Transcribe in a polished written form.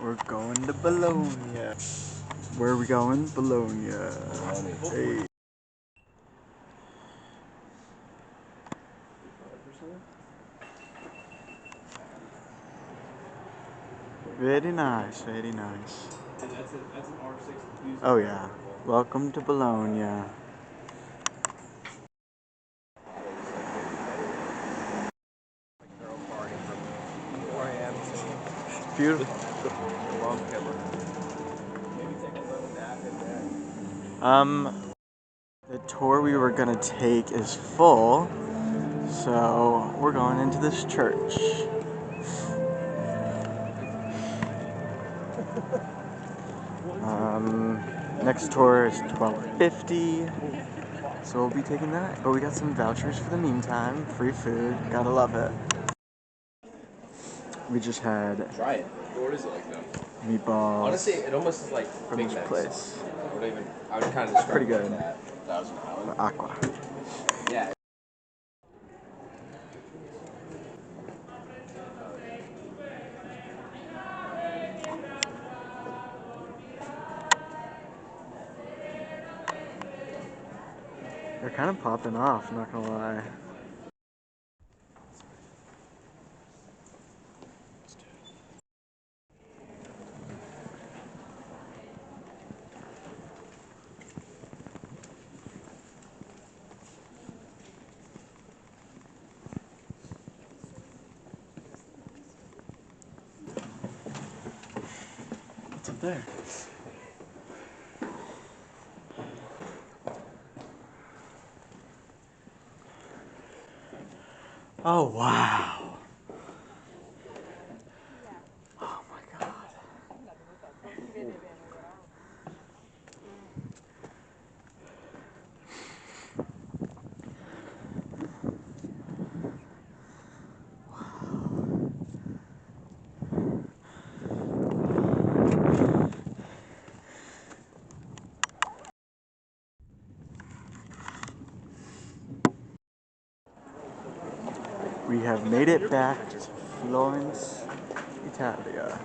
We're going to Bologna. Where are we going? Bologna. Hey. Very nice, very nice. That's an R6. Oh yeah. Welcome to Bologna. It's beautiful. The tour we were gonna take is full, so we're going into this church. Next tour is $12.50, so we'll be taking that. But we got some vouchers for the meantime. Free food, gotta love it. We just had Try it. What is it like though? meatballs. Honestly, it almost is like from Big this Mac place. I would kind of describe Pretty good. it like that. Thousand Island. Aqua. Yeah. They're kind of popping off, not gonna lie. What's up there? Oh wow. Oh my god. We have made it back to Florence, Italia.